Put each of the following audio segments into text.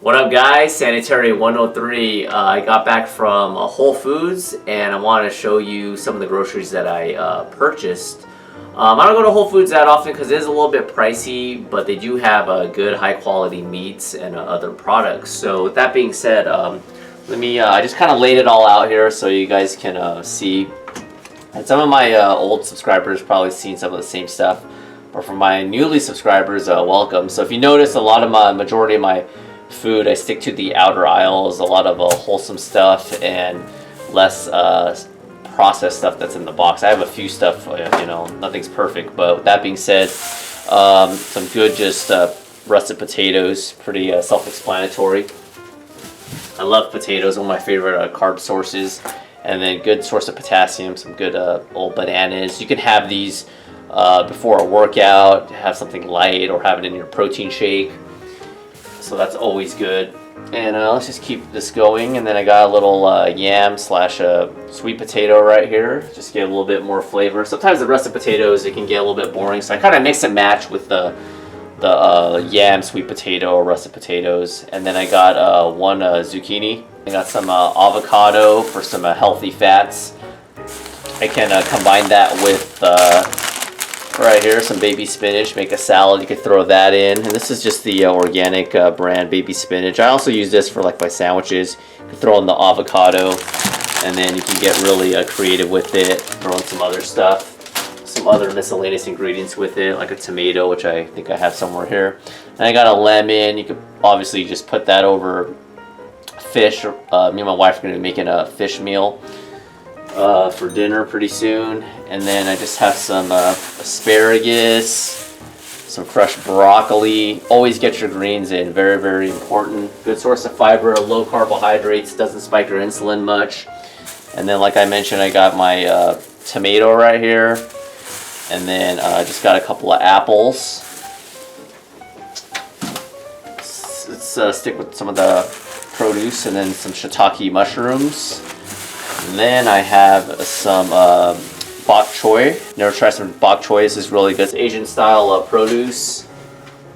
What up guys, Sanitary 103. I got back from Whole Foods and I wanted to show you some of the groceries that I purchased. I don't go to Whole Foods that often because it is a little bit pricey, but they do have good high quality meats and other products. So with that being said, I just kind of laid it all out here so you guys can see. And some of my old subscribers probably seen some of the same stuff, but for my newly subscribers, welcome. So if you notice, a lot of majority of my food, I stick to the outer aisles, a lot of wholesome stuff and less processed stuff that's in the box. I have a few stuff, nothing's perfect, but with that being said, some good just russet potatoes, pretty self-explanatory. I love potatoes, one of my favorite carb sources, and then good source of potassium, some good old bananas. You can have these before a workout, have something light, or have it in your protein shake. So that's always good. And let's just keep this going. And then I got a little yam slash sweet potato right here. Just get a little bit more flavor. Sometimes the russet potatoes, it can get a little bit boring. So I kind of mix and match with the yam, sweet potato, or russet potatoes. And then I got one zucchini. I got some avocado for some healthy fats. I can combine that with right here, some baby spinach, make a salad, you could throw that in. And this is just the organic brand baby spinach. I also use this for like my sandwiches. You can throw in the avocado, and then you can get really creative with it. Throw in some other stuff, some other miscellaneous ingredients with it, like a tomato, which I think I have somewhere here. And I got a lemon. You could obviously just put that over fish. Me and my wife are going to be making a fish meal for dinner pretty soon. And then I just have some asparagus, some fresh broccoli. Always get your greens in, very, very important. Good source of fiber, low carbohydrates, doesn't spike your insulin much. And then like I mentioned, I got my tomato right here. And then just got a couple of apples. Let's stick with some of the produce, and then some shiitake mushrooms. And then I have some bok choy. Never tried some bok choy. This is really good. It's Asian style produce.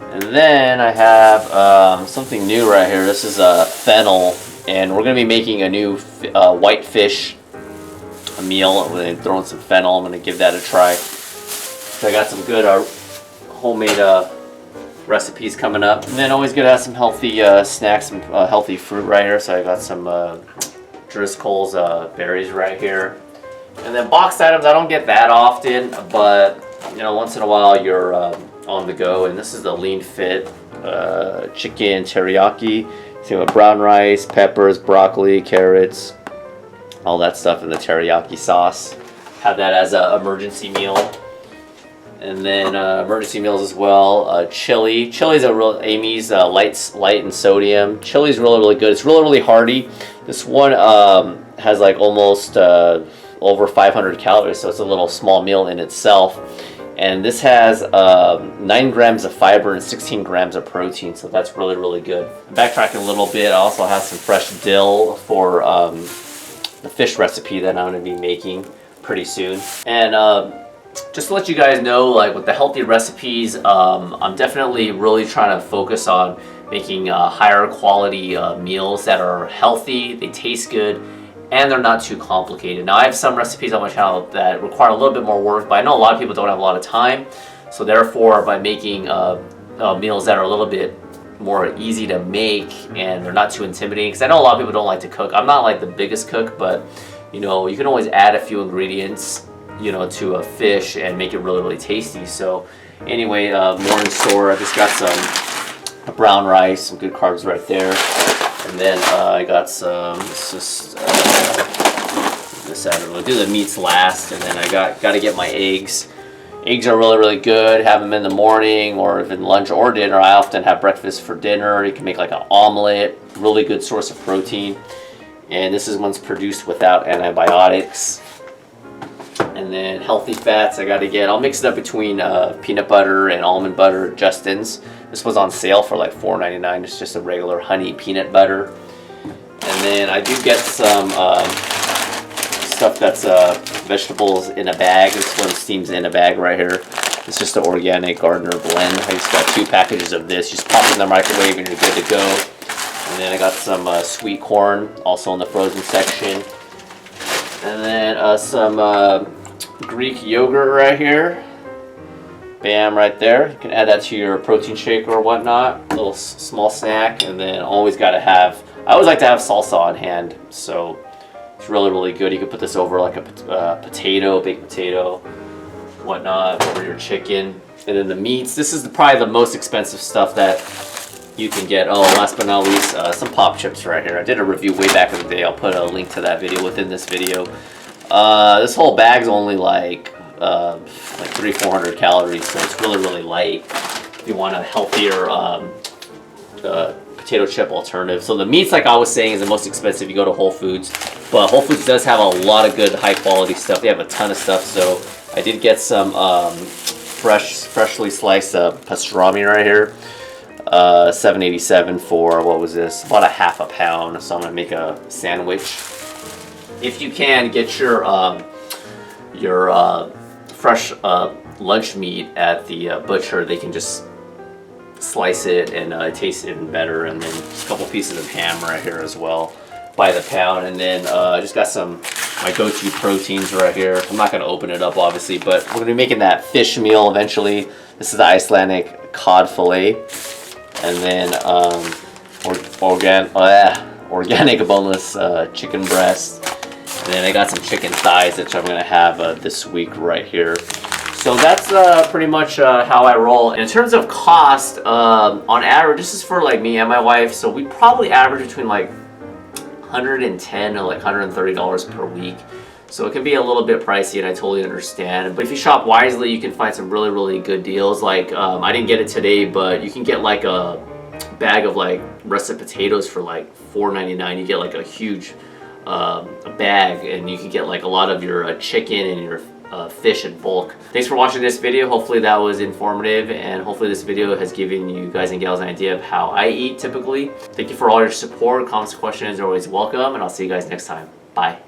And then I have something new right here. This is fennel, and we're going to be making a new white fish meal. We're going to throw in some fennel. I'm going to give that a try. So I got some good homemade recipes coming up. And then always good to have some healthy snacks, some healthy fruit right here. So I got some Driscoll's berries right here. And then boxed items, I don't get that often, but once in a while you're on the go. And this is the Lean Fit chicken teriyaki. So with brown rice, peppers, broccoli, carrots, all that stuff in the teriyaki sauce. Have that as an emergency meal. And then emergency meals as well. Chili. Chili's a real Amy's light in sodium. Chili's really good. It's really hearty. This one has like almost over 500 calories, so it's a little small meal in itself. And this has 9 grams of fiber and 16 grams of protein, so that's really good. Backtracking a little bit, I also have some fresh dill for the fish recipe that I'm going to be making pretty soon. And just to let you guys know, like with the healthy recipes, I'm definitely really trying to focus on making higher quality meals that are healthy, they taste good, and they're not too complicated. Now I have some recipes on my channel that require a little bit more work, but I know a lot of people don't have a lot of time. So therefore, by making meals that are a little bit more easy to make and they're not too intimidating, because I know a lot of people don't like to cook. I'm not like the biggest cook, but you can always add a few ingredients to a fish and make it really tasty. So anyway, more in store. I just got some brown rice, some good carbs right there. And then I got some, we'll do the meats last. And then I got to get my eggs. Eggs are really good. Have them in the morning or even lunch or dinner. I often have breakfast for dinner. You can make like an omelet. Really good source of protein. And this is one's produced without antibiotics. And then healthy fats I'll mix it up between peanut butter and almond butter, Justin's. This was on sale for like $4.99. It's just a regular honey peanut butter. And then I do get some stuff that's vegetables in a bag. This one steams in a bag right here. It's just an organic gardener blend. I just got 2 packages of this. Just pop it in the microwave and you're good to go. then I got some sweet corn, also in the frozen section. And then some Greek yogurt right here. Bam, right there. You can add that to your protein shake or whatnot. A little small snack. And then always got to have, I always like to have salsa on hand. So it's really, really good. You can put this over like a potato, baked potato, whatnot, over your chicken. And then the meats. This is probably the most expensive stuff that you can get. Oh, last but not least, some pop chips right here. I did a review way back in the day. I'll put a link to that video within this video. This whole bag's only like 300-400 calories, so it's really, really light. If you want a healthier potato chip alternative. So the meats, like I was saying, is the most expensive. You go to Whole Foods, but Whole Foods does have a lot of good, high quality stuff. They have a ton of stuff. So I did get some freshly sliced pastrami right here. $7.87 for, what was this? About a half a pound. So I'm gonna make a sandwich. If you can, get your fresh lunch meat at the butcher. They can just slice it and it tastes even better. And then just a couple pieces of ham right here as well by the pound. And then I just got my go-to proteins right here. I'm not gonna open it up obviously, but we're gonna be making that fish meal eventually. This is the Icelandic cod fillet. And then organic boneless chicken breast. And then I got some chicken thighs, which I'm gonna have this week right here. So that's pretty much how I roll. In terms of cost, on average, this is for like me and my wife, so we probably average between like $110 to like $130 per week. So it can be a little bit pricey, and I totally understand. But if you shop wisely, you can find some really, really good deals. Like I didn't get it today, but you can get like a bag of like russet potatoes for like $4.99. You get like a huge a bag, and you can get like a lot of your chicken and your fish in bulk. Thanks for watching this video. Hopefully that was informative, and hopefully this video has given you guys and gals an idea of how I eat typically. Thank you for all your support. Comments, questions are always welcome, and I'll see you guys next time. Bye.